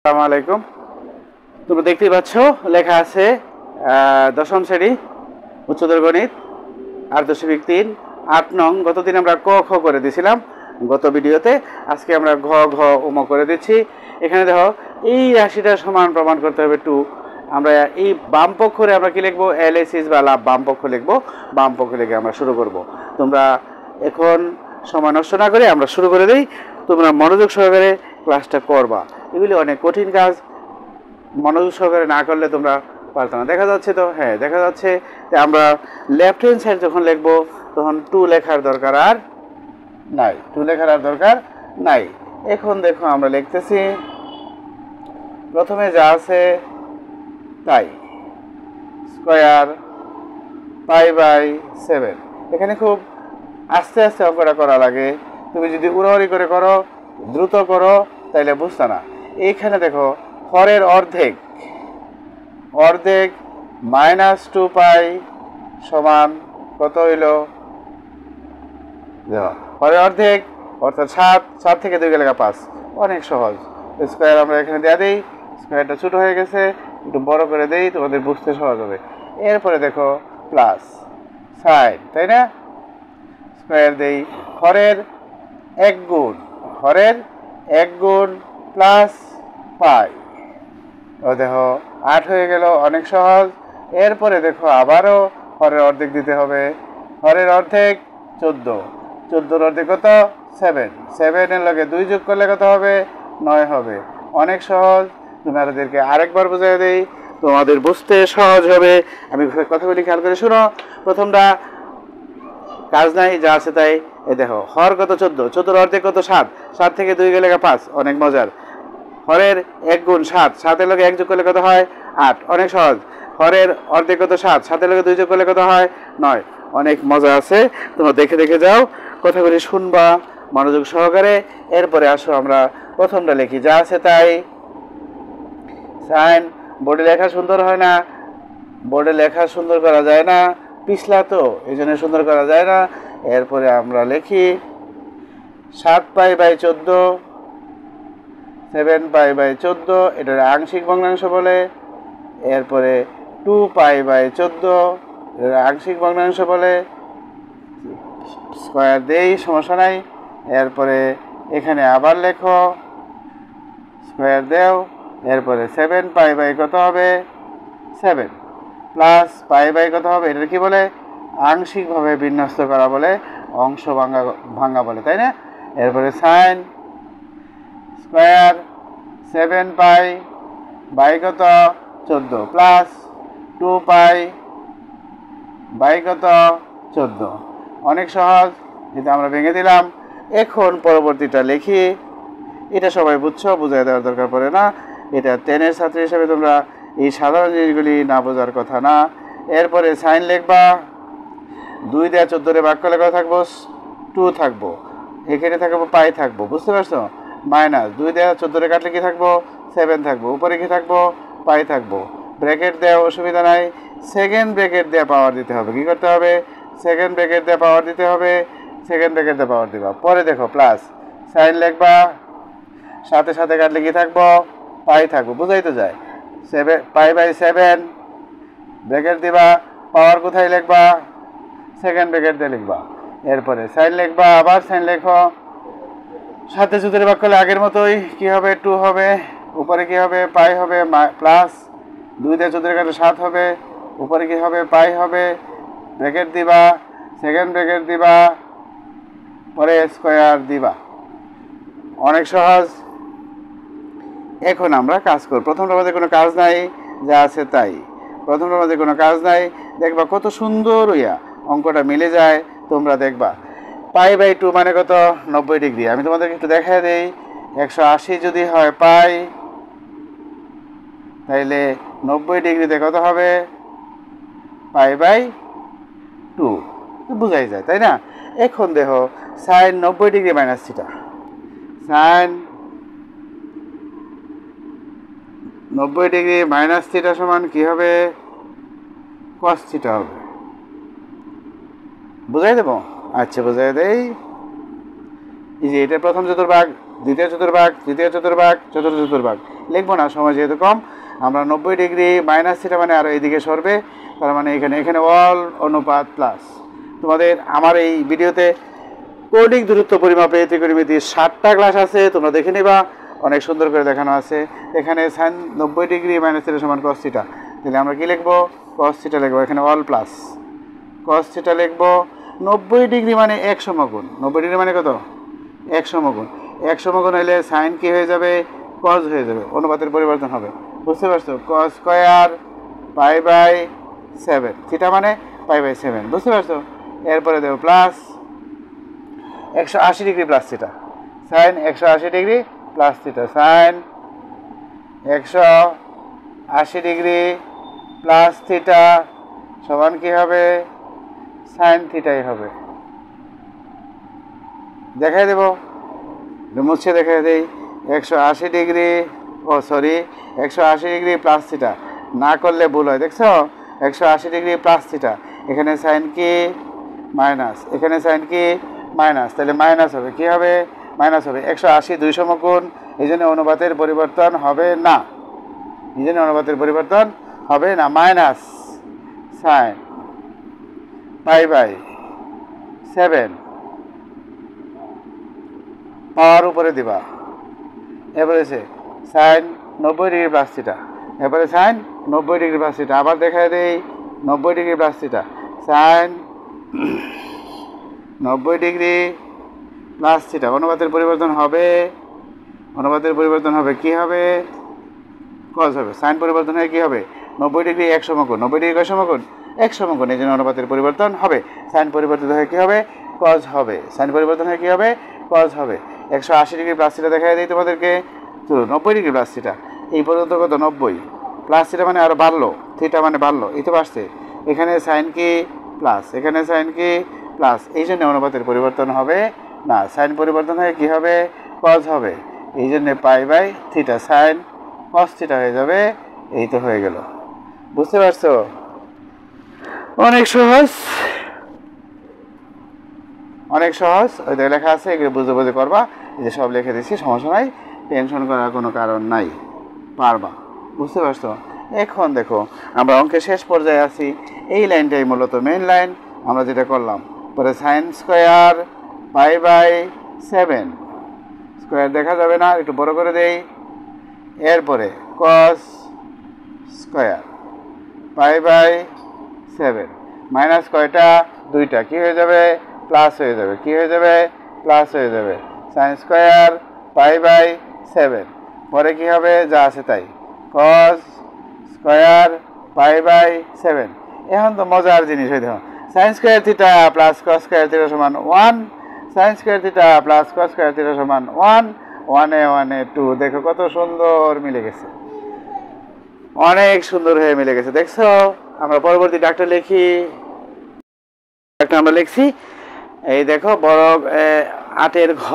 আসসালামু আলাইকুম। তোমরা দেখতেই পাচ্ছ লেখা আছে দশম শ্রেণী উচ্চতর গণিত 8.3 8 নং। গতদিন আমরা ক খ করে দিয়েছিলাম গত ভিডিওতে। আজকে আমরা ঘ ঘ উম করে দিচ্ছি। এখানে দেখো এই রাশিটা সমান প্রমাণ করতে হবে 2। আমরা এই বাম পক্ষরে আমরা কি লিখবো? LHS বা লাভ বাম পক্ষ লিখবো। বাম পক্ষ লিখে আমরা শুরু করব। তোমরা এখন সময় নষ্ট না করে আমরা শুরু করে দিই। তোমরা মনোযোগ সহকারে ক্লাসটা করবা। এগুলি অনেক কঠিন কাজ, মনোযোগ সহকারে না করলে তোমরা পারতো না। দেখা যাচ্ছে তো? হ্যাঁ, দেখা যাচ্ছে। আমরা লেফট হ্যান্ড সাইড যখন লিখবো তখন 2 লেখার দরকার আর নাই। 2 লেখার আর দরকার নাই। এখন দেখো আমরা লিখতেছি, প্রথমে যা আছে তাই, স্কয়ার পাই বাই 7। এখানে খুব আস্তে আস্তে অঙ্কটা করা লাগে। তুমি যদি উড়াউড়ি করে করো, দ্রুত করো, তাইলে বুঝতে না। এইখানে দেখো হরের অর্ধেক -2 পাই সমান কত হইল? হরের অর্ধেক অর্থাৎ 7। 7 থেকে 2 গেলে 5। অনেক সহজ। স্কয়ার আমরা এখানে দেওয়া দিই। স্কয়ারটা ছোট হয়ে গেছে, একটু বড় করে দেই, তোমাদের বুঝতে সহজ হবে। এরপরে দেখো প্লাস সাইন, তাই না? স্কয়ার দেই। হরের 1 গুণ প্লাস পাই, ও দেখো 8 হয়ে গেল। অনেক সহজ। এরপরে দেখো আবারও হরের অর্ধেক দিতে হবে। হরের অর্ধেক 14। 14 অর্ধেক কত? 7। 7 এর লগে 2 যোগ করলে কত হবে? 9 হবে। অনেক সহজ। তোমাদেরকে আরেকবার বুঝিয়ে দেই, তোমাদের বুঝতে সহজ হবে। আমি কথাগুলি খেয়াল করে শুনো। প্রথমটা কাজ নাই, যা আছে তাই। এই দেখো হর কত? 14। 14 অর্ধেক কত? 7। 7 থেকে 2 গেলে 5। অনেক মজার। হরের 1 গুণ 7। 7 এর লগে 1 যোগ করলে কত হয়? 8। অনেক সহজ। হরের অর্ধেক কত? 7। 7 এর লগে 2 যোগ করলে কত হয়? 9। অনেক মজা আছে। তোমরা দেখে দেখে যাও, কথাগুলি শুনবা মনোযোগ সহকারে। এরপরে আসো আমরা প্রথমটা লিখি, যা আছে তাই। সাইন বোর্ডে লেখা সুন্দর হয় না, বোর্ডে লেখা সুন্দর করা যায় না, পিছলা তো এই জন্য সুন্দর করা যায় না। এরপরে আমরা লিখি 7 পাই বাই 14, 7 পাই বাই 14, এটার আংশিক ভগ্নাংশ বলে। এরপরে 2 পাই বাই 14, এটার আংশিক ভগ্নাংশ বলে। স্কয়ার দেই, সমস্যা নাই। এরপরে এখানে আবার লেখো, স্কয়ার দেও। এরপরে 7 পাই বাই কত হবে? 7 প্লাস পাই বাই কত হবে? এটা কি বলে? আংশিকভাবে বিন্যস্ত করা বলে, অংশ ভাঙা বলে, তাই না? এরপরে সাইন স্কয়ার 7 পাই বাই কত? 14 প্লাস 2 পাই বাই কত? 14। অনেক সহজ। এটা আমরা ভেঙে দিলাম। এখন পরবর্তীটা লিখি। এটা সবাই বুঝছো, বুঝাই দেওয়ার দরকার পড়ে না। এটা 10-এর ছাত্র হিসেবে তোমরা এই সাধারণ জিনিসগুলি না বোঝার কথা না। এরপরে সাইন লিখবা। 2 দিয়ে 14 ভাগ করলে কত থাকবো? 2 থাকবো। এখানে থাকবো পাই থাকবো, বুঝতে পারছো? মাইনাস 2 দিয়ে 14 কাটলে কি থাকবো? 7 থাকবো। উপরে কি থাকবো? পাই থাকবো। ব্র্যাকেট দেওয়া অসুবিধা নাই। সেকেন্ড ব্র্যাকেট দিয়ে পাওয়ার দিতে হবে। কি করতে হবে? সেকেন্ড ব্র্যাকেট দিয়ে পাওয়ার দিতে হবে। সেকেন্ড ব্র্যাকেট দিয়ে পাওয়ার দিবা। পরে দেখো প্লাস সাইন লিখবা। সাথে সাথে কাটলে কি থাকবো? পাই থাকবো। বুঝাই তো যায়। 7 পাই বাই 7 ব্র্যাকেট দিবা। পাওয়ার কোথায় লিখবা? সেকেন্ড ব্র্যাকেট দিয়ে লিখবা। এরপরে সাইন লিখবা। আবার সাইন লেখো। সাথে সূত্রে ভাগ করলে আগের মতোই কি হবে? 2 হবে। উপরে কি হবে? পাই হবে। প্লাস 2 দিয়ে 14 কাটলে 7 হবে। উপরে কি হবে? পাই হবে। ব্র্যাকেট দিবা। সেকেন্ড ব্র্যাকেট দিবা। পরে স্কয়ার দিবা। অনেক সহজ। এখন আমরা কাজ করব। প্রথমটার মধ্যে কোনো কাজ নাই, যা আছে তাই। প্রথমটার মধ্যে কোনো কাজ নাই। দেখবা কত সুন্দর হইয়া অঙ্কটা মিলে যায়। তোমরা দেখবা পাই বাই 2 মানে কত? 90 ডিগ্রি। আমি তোমাদেরকে একটু দেখাই দেই। 180 যদি হয় পাই, তাইলে 90 ডিগ্রিতে কত হবে? Pi by 2। বুঝাই যায়, তাই না? এখন দেখো sine 90 degree minus theta. Sine 90 degree minus theta সমান কি হবে? কস থিটা হবে। বুঝাই দেবো? আচ্ছা, বুঝাই দেই। এই যে এটা প্রথম চতুর্ভাগ, দ্বিতীয় চতুর্ভাগ, তৃতীয় চতুর্ভাগ, চতুর্থ চতুর্ভাগ, লিখবো না, সময় যেহেতু কম। আমরা 90 ডিগ্রি মাইনাস থিটা মানে আরও এইদিকে সরবে, তার মানে এখানে অল অনুপাত প্লাস। তোমাদের আমার এই ভিডিওতে কৌণিক দূরত্ব পরিমাপে ত্রিকোণমিতির 60টা ক্লাস আছে, তোমরা দেখে নিবা, অনেক সুন্দর করে দেখানো আছে। এখানে সাইন 90 ডিগ্রি মাইনাস থিটা সমান কস থিটা, তাহলে আমরা কি লিখবো? কস থিটা লিখবো, এখানে অল প্লাস কস থিটা লিখবো। 90 ডিগ্রি মানে 1 সমগুণ, 90 ডিগ্রি মানে কত? 1 সমগুণ। 1 সমগুণ হলে সাইন কি হয়ে যাবে? কস হয়ে যাবে, অনুপাতের পরিবর্তন হবে। বুঝতে পারছো? Cos square pi by 7, theta মানে পাই বাই 7, বুঝতে পারছো? এরপরে দেবো plus 180 degree plus theta, sine 180 degree plus theta, sine 180 degree plus theta সমান কি হবে? সাইন থিটাই হবে। দেখাই দেব, মুছে দেখাই দেই। 180 ডিগ্রি, ও সরি 180 ডিগ্রি প্লাস থিটা, না করলে ভুল হয়, দেখছো? 180 ডিগ্রি প্লাস থিটা, এখানে সাইন কি? মাইনাস, এখানে সাইন কি? মাইনাস, তাহলে মাইনাস হবে, কি হবে? মাইনাস হবে। 180 2 সমকোণ, এই জন্য অনুপাতের পরিবর্তন হবে না, এই জন্য অনুপাতের পরিবর্তন হবে না। Minus sine pi by 7 power উপরে দিবা, এরপরে সাইন 90 ডিগ্রি প্লাস থিটা, এরপরে সাইন 90 ডিগ্রি প্লাস থিটা, আবার দেখা দেই 90 degree plus theta, sine 90 degree plus theta, অনুপাতের পরিবর্তন হবে, অনুপাতের পরিবর্তন হবে, কি হবে? কস হবে। সাইন পরিবর্তন হয়ে কি হবে? 90 ডিগ্রি 1 সমকোণ, 90 ডিগ্রি কয় সমকোণ? 1 সমকোণ, এই জন্য অনুপাতের পরিবর্তন হবে। সাইন পরিবর্তিত হয়ে কি হবে? কস হবে। সাইন পরিবর্তন হয়ে কি হবে? কস হবে। 180 ডিগ্রি প্লাস থিটা দেখাই দিই তোমাদেরকে, চলো 90 ডিগ্রি প্লাস থিটা, এই পর্যন্ত কত? 90 প্লাস থিটা মানে আরও বাড়লো, থিটা মানে বাড়লো, এই তো বাড়ছে। এখানে সাইন কি? প্লাস, এখানে সাইন কি? প্লাস, এই জন্য অনুপাতের পরিবর্তন হবে না। সাইন পরিবর্তন হয়ে কি হবে? কস হবে, এই জন্যে pi by theta, sine cos theta হয়ে যাবে। এই তো হয়ে গেল, বুঝতে পারছো? অনেক সহজ, অনেক সহজ। ওই লেখা আছে, এগুলো বুঝে বুঝে করবা। এই যে সব লিখে দিচ্ছি, সমস্যা নাই, টেনশন করার কোনো কারণ নাই, পারবা, বুঝতে পারছো? এখন দেখো আমরা অঙ্কের শেষ পর্যায়ে আছি, এই লাইনটাই মূলত মেইন লাইন। আমরা যেটা করলাম, পরে sine square pi by 7, square দেখা যাবে না, একটু বড় করে দেই। এরপরে cos square pi by 7, minus কয়টা? 2টা, কি হয়ে যাবে? প্লাস হয়ে যাবে, কি হয়ে যাবে? প্লাস হয়ে যাবে। সাইন স্কোয়ার পাই বাই 7, পরে কি হবে? যা আছে তাই, কস স্কোয়ার পাই বাই 7। এখন তো মজার জিনিস হয়ে দেখো, sine square theta plus cos square theta সমান 1, sine square theta plus cos square theta সমান 1, 1 এ 2, দেখো কত সুন্দর মিলে গেছে, অনেক সুন্দর হয়ে মিলে গেছে, দেখছো? আমরা পরবর্তী ডাক্তার লিখি, ডাক্তার আমরা লিখছি, এই দেখো বড় 8 ঘ,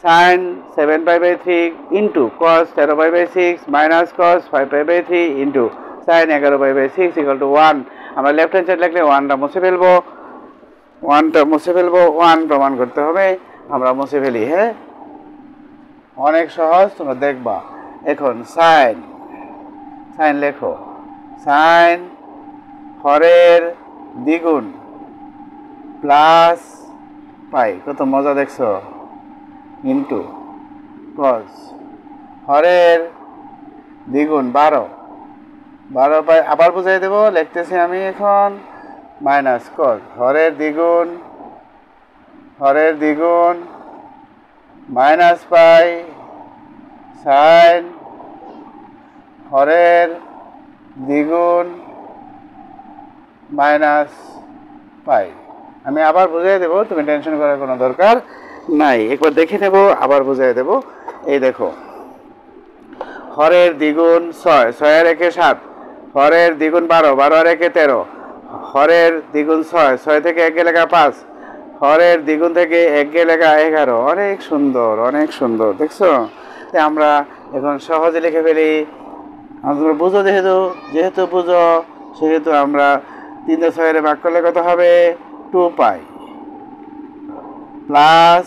sine 7 pi by 3 into cos 13 pi by 6 minus cos 5 pi by 3 into sine 11 pi by 6 equal to 1। আমরা লেফট হ্যান্ড সাইড লিখলে 1টা মুছে ফেলবো, 1টা মুছে ফেলবো, 1 প্রমাণ করতে হবে, আমরা মুছে ফেলি। হ্যাঁ, অনেক সহজ, তোমরা দেখবা। এখন সাইন, সাইন লেখো, সাইন হরের দ্বিগুণ প্লাস পাই, কত মজা দেখছো, ইন্টু কস হরের দ্বিগুণ 12, 12 পাই, আবার বুঝাই দেবো, লিখতেছি আমি এখন, মাইনাস কস হরের দ্বিগুণ, হরের দ্বিগুণ মাইনাস পাই সাইন হরের দ্বিগুণ মাইনাস পাই। আমি আবার বুঝিয়ে দেবো, তুমি টেনশন করার কোনো দরকার নাই, একবার দেখে নেব, আবার বুঝিয়ে দেবো। এই দেখো, হরের দ্বিগুণ 6, 6 আর 1 7, হরের দ্বিগুণ 12, 12 আর 1 13, হরের দ্বিগুণ 6, 6 থেকে 1 গেলে 5, হরের দ্বিগুণ থেকে 1 গেলে 11। অনেক সুন্দর, অনেক সুন্দর, দেখছো? আমরা এখন সহজে লিখে ফেলি, আমরা বুঝো, যেহেতু বুঝো সেহেতু আমরা 3 6 ভাগ করলে কত হবে? 2 pi plus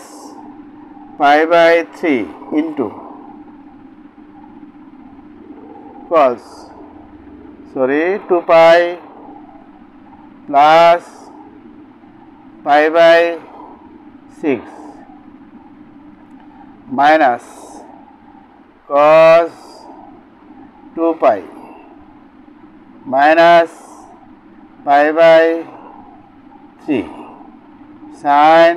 pi by 3 into cos, sorry, 2 pi plus pi by 6 minus cos 2 pi minus pi by 3 sin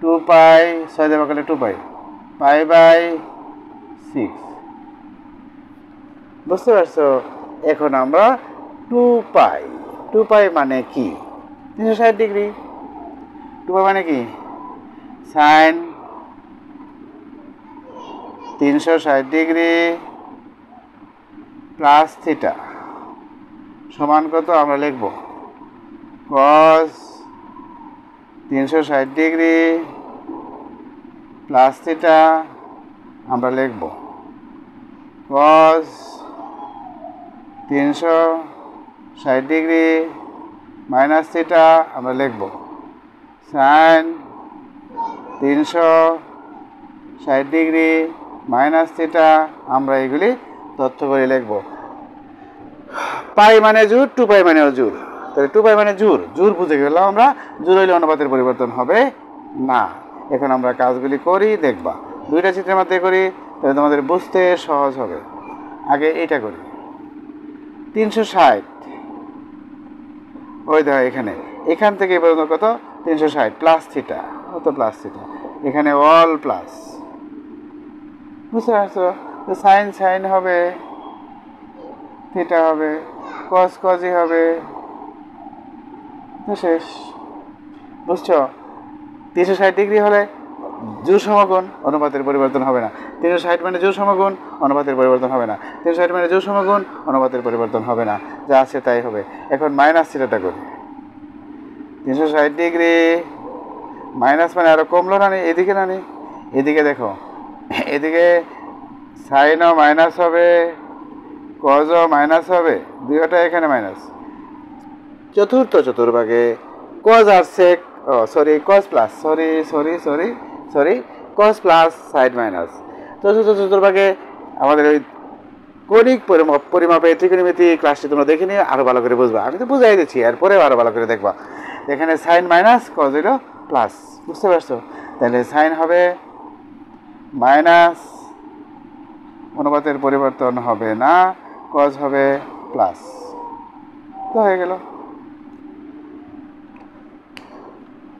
2 pi 6 দেওয়া গেলে 2 pi pi by 6 বুঝতে পারছো এখন আমরা 2 pi মানে কি 360 ডিগ্রি 2 pi মানে কি sin 360 ডিগ্রি প্লাস থিটা সমান কত আমরা লিখব cos 360 ডিগ্রি প্লাস থিটা আমরা লিখব cos 360 ডিগ্রি মাইনাস থিটা আমরা লিখব sin 360 ডিগ্রি মাইনাস থিটা আমরা এগুলি তথ্য করে লিখব পাই মানে জোর 2 পাই মানেও জোর তাহলে 2 পাই মানে জোর বুঝে গেলাম আমরা জোর হইলে অনুপাতের পরিবর্তন হবে না এখন আমরা কাজগুলি করি দেখবা দুইটা চিত্রের মধ্যে করি তাহলে তোমাদের বুঝতে সহজ হবে আগে এটা করি 360 ওই দেখো এখান থেকে পর্যন্ত কত 360 প্লাস থিটা কত প্লাস থিটা এখানে অল প্লাস বুঝতে পারছো সাইন হবে থিটা হবে কসই হবে তো শেষ বুঝছো 360 ডিগ্রি হলে জোর সমকোণ অনুপাতের পরিবর্তন হবে না 360 মানে জোর সমকোণ অনুপাতের পরিবর্তন হবে না 360 মানে জোর সমকোণ অনুপাতের পরিবর্তন হবে না যা আছে তাই হবে এখন মাইনাস থিটাটা করি 360 ডিগ্রি মাইনাস মানে আরো কমলো না এদিকে এদিকে দেখো এদিকে সাইনও মাইনাস হবে কজও মাইনাস হবে দুইটা এখানে মাইনাস চতুর্ভাগে কজ আর sec cos plus cos plus side minus চতুর্ভাগে আমাদের ওই কৌণিক পরিমাপে ত্রিকোণমিতি ক্লাসটি তোমরা দেখে নিয়ে আরো ভালো করে বুঝবা আমি তো বুঝাই দিচ্ছি এরপরেও আরো ভালো করে দেখবা এখানে সাইন মাইনাস কজ হইল প্লাস বুঝতে পারছো তাহলে সাইন হবে মাইনাস অনুপাতের পরিবর্তন হবে না কজ হবে প্লাস তো হয়ে গেল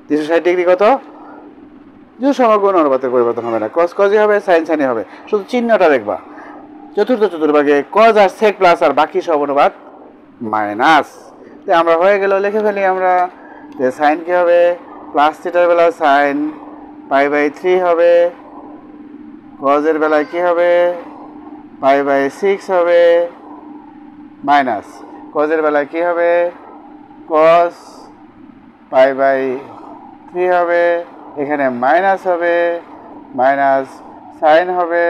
360 ডিগ্রি কত জোর সমকোণ অনুপাতের পরিবর্তন হবে না কজই হবে সাইনই হবে শুধু চিহ্নটা দেখবা চতুর্ভাগে কজ আর সেক প্লাস আর বাকি সব অনুপাত মাইনাস তো আমরা হয়ে গেল লিখে ফেলি আমরা যে সাইন কি হবে প্লাস থিটার বেলা সাইন পাই বাই 3 হবে কজের বেলায় কি হবে পাই বাই 6 হবে মাইনাস কজের বেলায় কি হবে কস পাই বাই 3 হবে এখানে মাইনাস হবে মাইনাস সাইন হবে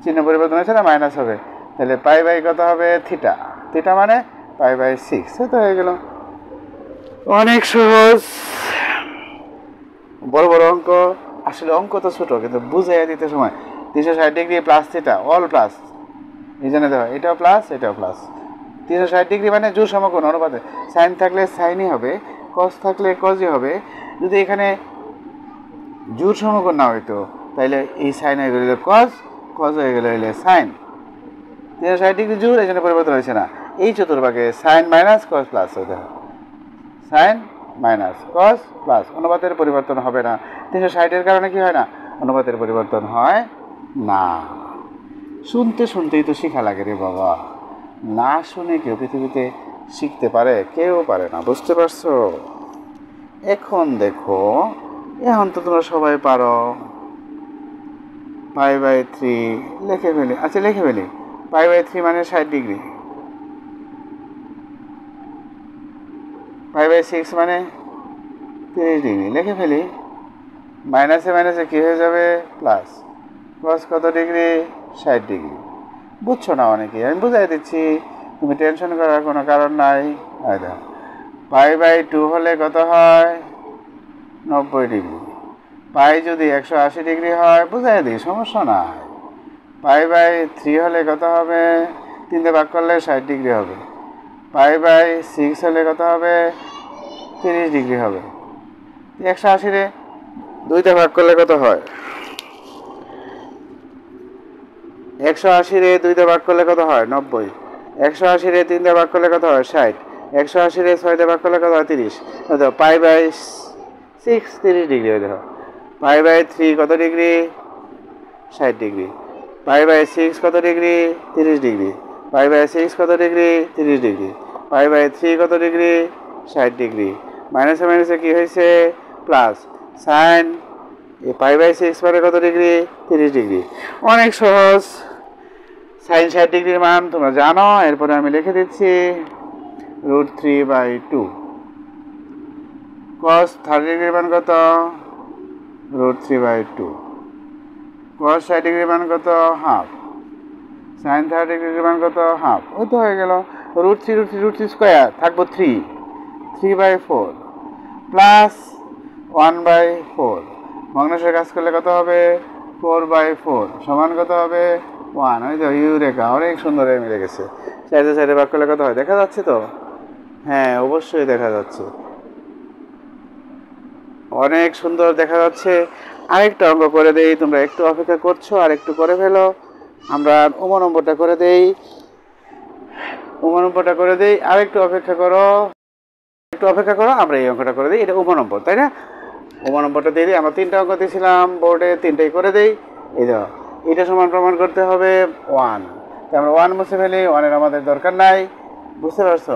চিহ্ন পরিবর্তন হচ্ছে না মাইনাস হবে তাহলে পাই বাই কত হবে থিটা মানে পাই বাই 6 তো হয়ে গেল অনেক সহজ বড় অঙ্ক আসলে অঙ্ক তো ছোট কিন্তু বুঝাইয়া দিতে সময় 360 degree plus theta all plus এই জন্য দেখো এটাও প্লাস 360 ডিগ্রি মানে জোর সমকোণ অনুপাতে সাইন থাকলে সাইনই হবে কস থাকলে কজই হবে যদি এখানে জোর সমকোণ না হইতো তাহলে এই সাইন হয়ে গেলে কজ হয়ে গেলে হইলে সাইন 360 ডিগ্রি জোর এই জন্য পরিবর্তন হয়েছে না এই চতুর্ভাগে সাইন মাইনাস কস প্লাস হইতে হবে সাইন মাইনাস কস প্লাস অনুপাতের পরিবর্তন হবে না 360 এর কারণে কি হয় না অনুপাতের পরিবর্তন হয় না শুনতেই তো শেখা লাগে রে বাবা না শুনে কেউ পৃথিবীতে শিখতে পারে কেউ পারে না বুঝতে পারছো এখন দেখো এখন তো তোমরা সবাই পারো পাই বাই 3 লিখে ফেলি পাই বাই 3 মানে 60 ডিগ্রি পাই বাই 6 মানে 30 ডিগ্রি লিখে ফেলি মাইনাসে কি হয়ে যাবে প্লাস কস কত ডিগ্রি 60 ডিগ্রি বুঝছো না অনেকে আমি বুঝাই দিচ্ছি তুমি টেনশন করার কোনো কারণ নাই পাই বাই 2 হলে কত হয় 90 ডিগ্রি পাই যদি 180 ডিগ্রি হয় বুঝাই দিই সমস্যা নাই পাই বাই 3 হলে কত হবে? 3 দিয়ে ভাগ করলে 60 ডিগ্রি হবে। পাই বাই 6 হলে কত হবে? 30 ডিগ্রি হবে। 180 রে 2 দিয়ে ভাগ করলে কত হয়? 180 রে 2 দিয়ে ভাগ করলে কত হয়? 90। 180 রে 3 দিয়ে ভাগ করলে কত হয়? 60। 180 রে 6 দিয়ে ভাগ করলে কত হয়? 30। দেখো পাই বাই 6 30 ডিগ্রি হয়ে দেখো। পাই বাই 3 কত ডিগ্রি? 60 ডিগ্রি। পাই বাই 6 কত ডিগ্রি? 30 ডিগ্রি। পাই বাই 6 কত ডিগ্রি? 30 ডিগ্রি। পাই বাই 3 কত ডিগ্রি? 60 ডিগ্রি। মাইনাসে মাইনাসে কি হয়েছে? প্লাস। সাইন পাই বাই 6 মানে কত ডিগ্রি? 30 ডিগ্রি। অনেক সহজ। সাইন 60 ডিগ্রির মান তোমরা জানো। এরপরে আমি লিখে দিচ্ছি √3/2। cos 30 ডিগ্রির মান কত? √3/2। cos 60 ডিগ্রির মান কত? হাফ। সাইন 30 ডিগ্রির মান কত? হাফ। ওই তো হয়ে গেল। √3 স্কোয়ার থাকবো 3/4 প্লাস 1/4। ভগ্নাংশের কাজ করলে কত হবে? 4/4 সমান কত হবে? 1। ওই তো ইউরেকা, অনেক সুন্দর মিলে গেছে। সাইডে সাইডে ভাগ করলে কত হয়? দেখা যাচ্ছে তো? হ্যাঁ, অবশ্যই দেখা যাচ্ছে। অনেক সুন্দর দেখা যাচ্ছে। আরেকটা অঙ্ক করে দেই, তোমরা একটু অপেক্ষা করছো, আর একটু করে ফেলো। আমরা নম্বরটা করে দেই। নম্বরটা করে দেই, আর একটু অপেক্ষা করো, আমরা এই অঙ্কটা করে দিই। এটা নম্বর, তাই না? নম্বরটা দিয়ে দিই। আমরা 3টা অঙ্ক দিয়েছিলাম বোর্ডে, 3টাই করে দেই। এই দেখো, এটা সমান প্রমাণ করতে হবে 1। তাই আমরা 1 মুছে ফেলি, 1-এর আমাদের দরকার নাই। বুঝতে পারছো?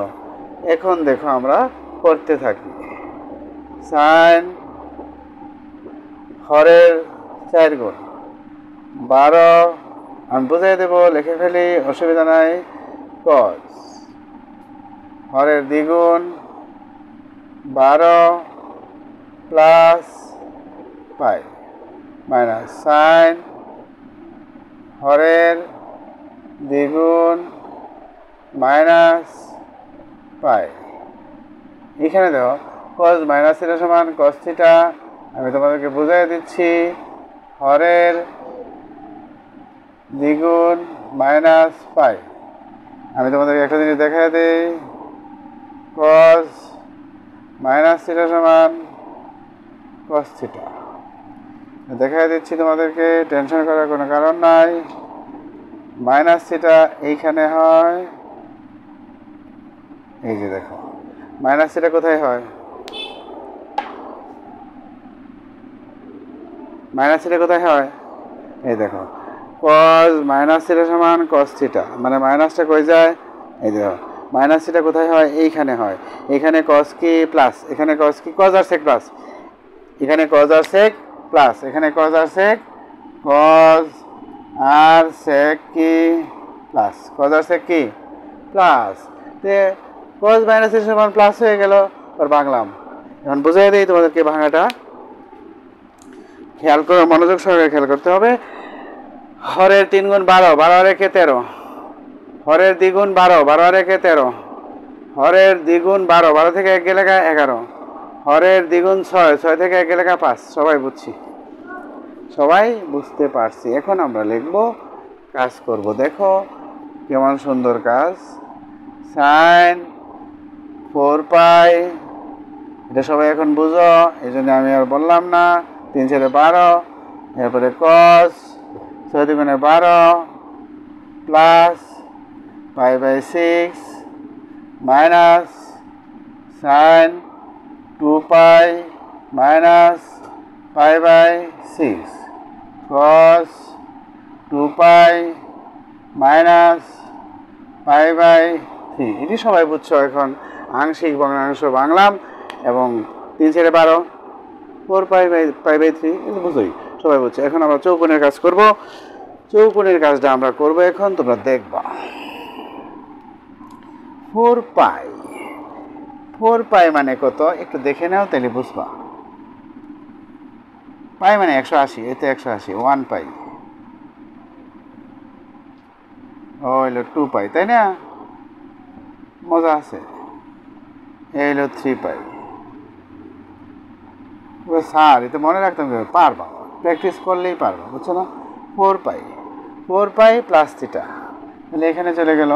এখন দেখো আমরা করতে থাকি। সাইন হরের 4 গুণ 12, আমি বুঝাই দেবো, লিখে ফেলি, অসুবিধা নাই। cos হরের দ্বিগুণ 12 প্লাস পাই মাইনাস সাইন হরের দ্বিগুণ মাইনাস পাই। এখানে দেখো cos মাইনাস থিটা সমান cos থিটা। আমি তোমাদেরকে বুঝাই দিচ্ছি, হরের দ্বিগুণ মাইনাস পাই। আমি তোমাদেরকে একটা জিনিস দেখাই দিই, cos মাইনাস থিটা সমান cos থিটা দেখাই দিচ্ছি তোমাদেরকে, টেনশন করার কোনো কারণ নাই। মাইনাস থিটা এইখানে হয়, এই যে দেখো মাইনাস থিটা কোথায় হয়? মাইনাস থিটা কোথায় হয়? এই দেখো, cos মাইনাস থিটা সমান cos থিটা, মানে মাইনাসটা কই যায়? এই দেখো, মাইনাস থিটা কোথায় হয়? এইখানে হয়। এখানে cos কি প্লাস, এখানে cos কি? cos আর sec প্লাস, এখানে cos আর sec প্লাস, এখানে cos আর sec, cos আর sec কি প্লাস, cos আর sec কি প্লাস। তে cos মাইনাস এর সমান প্লাস হয়ে গেল। আর ভাঙলাম। এখন বুঝাই দিই তোমাদেরকে ভাঙাটা, খেয়াল করো, মনোযোগ সহকারে খেয়াল করতে হবে। হরের 3 গুণ 12, 12 আর 1 13। হরের দ্বিগুণ 12, 12 আর 1 13। হরের দ্বিগুণ 12, 12 থেকে 1 গেলে 11। হরের দ্বিগুণ 6, 6 থেকে 1 গেলে 5। সবাই বুঝছি, সবাই বুঝতে পারছি। এখন আমরা লিখব, কাজ করব। দেখো কেমন সুন্দর কাজ। সাইন 4 পাই, এটা সবাই এখন বুঝো, এই জন্য আমি আর বললাম না। 3 × 12, এরপরে cos 6 × 12 plus pi by 6 minus sine 2 pi minus pi by 6 cos 2 pi minus pi by 3। এটি সবাই বুঝছো। এখন আংশিক ভগ্নাংশ বাংলাম এবং 3 × 12 4 পাই বাই 3, এটা বুঝোই, সবাই বুঝছো। এখন আমরা চৌকোণের কাজ করব। চৌকোণের কাজটা আমরা করব এখন, তোমরা দেখবা। 4 পাই মানে কত একটু দেখে নাও, তাহলে বুঝবা। পাই মানে 180, এতে 180, 1 পাই হইলো 2 পাই, তাই না? মজা আছে। এই হলো 3 পাই। স্যার এটা মনে রাখতে হবে, পারবা, প্র্যাকটিস করলেই পারবা, বুঝছো না? 4 পাই 4 পাই প্লাস থিটা, তাহলে এখানে চলে গেল,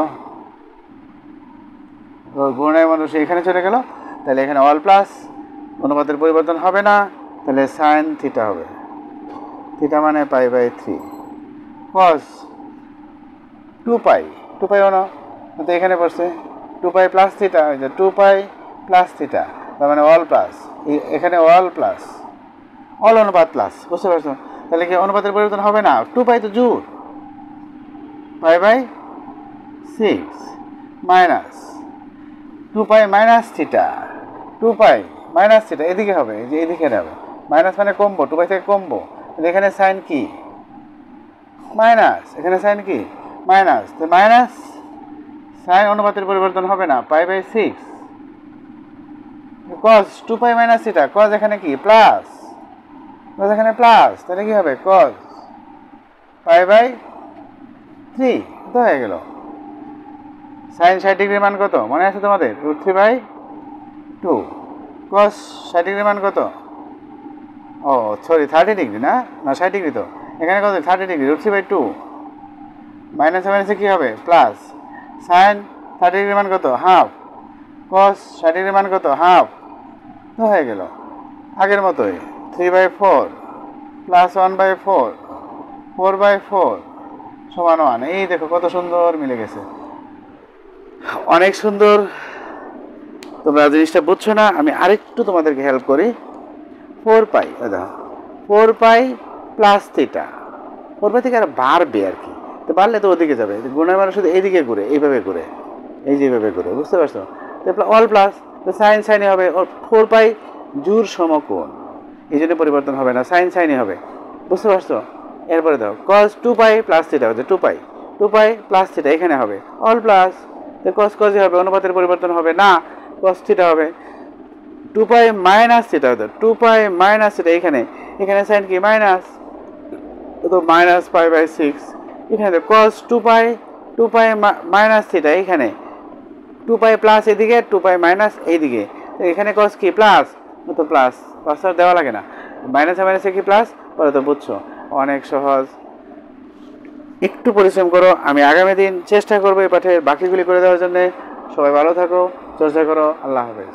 গুণের মানুষ এখানে চলে গেল, তাহলে এখানে অল প্লাস, অনুপাতের পরিবর্তন হবে না, তাহলে সাইন থিটা হবে, থিটা মানে π/3 কস 2 পাই, 2 পাই না তো এখানে পড়ছে 2 পাই প্লাস থিটা, ওই যে 2 পাই প্লাস থিটা, তার মানে অল প্লাস, এখানে অল প্লাস, অল অনুপাত প্লাস, বুঝতে পারছো? তাহলে কি অনুপাতের পরিবর্তন হবে না? 2 পাই তো জোর, π/6 minus 2 pi minus theta, 2 pi minus theta এদিকে হবে, এই যে এদিকে হবে, মাইনাস মানে কমবো, 2 পাই থেকে কমবো, তাহলে এখানে সাইন কি মাইনাস, এখানে সাইন কি মাইনাস, তো মাইনাস সাইন অনুপাতের পরিবর্তন হবে না, π/6 cos 2 pi minus theta, cos এখানে কি প্লাস, cos এখানে প্লাস, তাহলে কি হবে cos π/3, তো হয়ে গেল। সাইন 60 ডিগ্রির মান কত মনে আছে তোমাদের? √3/2। cos 60 ডিগ্রির মান কত? ও সরি 30 ডিগ্রি, না 60 ডিগ্রি, তো এখানে কত 30 ডিগ্রি, √3/2 মাইনাসে মাইনাসে কি হবে প্লাস, সাইন 30 ডিগ্রির মান কত হাফ, cos 60 ডিগ্রির মান কত হাফ, তো হয়ে গেল আগের মতোই 3/4 প্লাস 1/4 4/4 সমান 1। এই দেখো কত সুন্দর মিলে গেছে, অনেক সুন্দর। তোমরা জিনিসটা বুঝছো না, আমি আরেকটু তোমাদেরকে হেল্প করি। 4 পাই, দেখো 4 পাই প্লাস থিটা, 4 পাই থেকে আর বাড়বে আর কি, তো বাড়লে তো ওদিকে যাবে, গুণের মানে শুধু এইদিকে ঘুরে, এইভাবে ঘুরে, এই যে এইভাবে ঘুরে, বুঝতে পারছো? অল প্লাস, তো সাইন সাইনে হবে, 4 পাই জোর সমকোণ, এই জন্য পরিবর্তন হবে না, সাইন সাইনে হবে, বুঝতে পারছো? এরপরে দেখো cos 2 পাই প্লাস থিটা হচ্ছে 2 পাই প্লাস থিটা, এখানে হবে অল প্লাস, তো cos cos হবে, অনুপাতের পরিবর্তন হবে না, cos থিটা হবে, 2 পাই মাইনাস থিটা হতো 2 পাই মাইনাস থিটা, এখানে সাইন কি মাইনাস, তো মাইনাস π/6, এখানে cos 2 পাই মাইনাস থিটা, এখানে 2 পাই প্লাস এদিকে, 2 পাই মাইনাস এইদিকে, এখানে cos কি প্লাস, তো প্লাস দেওয়া লাগে না, মাইনাসে মাইনাসে কি প্লাস, পরে তো বুঝছো অনেক সহজ। একটু পরিশ্রম করো, আমি আগামী দিন চেষ্টা করবো এই পাঠের বাকিগুলি করে দেওয়ার জন্য। সবাই ভালো থাকো, চর্চা করো, আল্লাহ হাফেজ।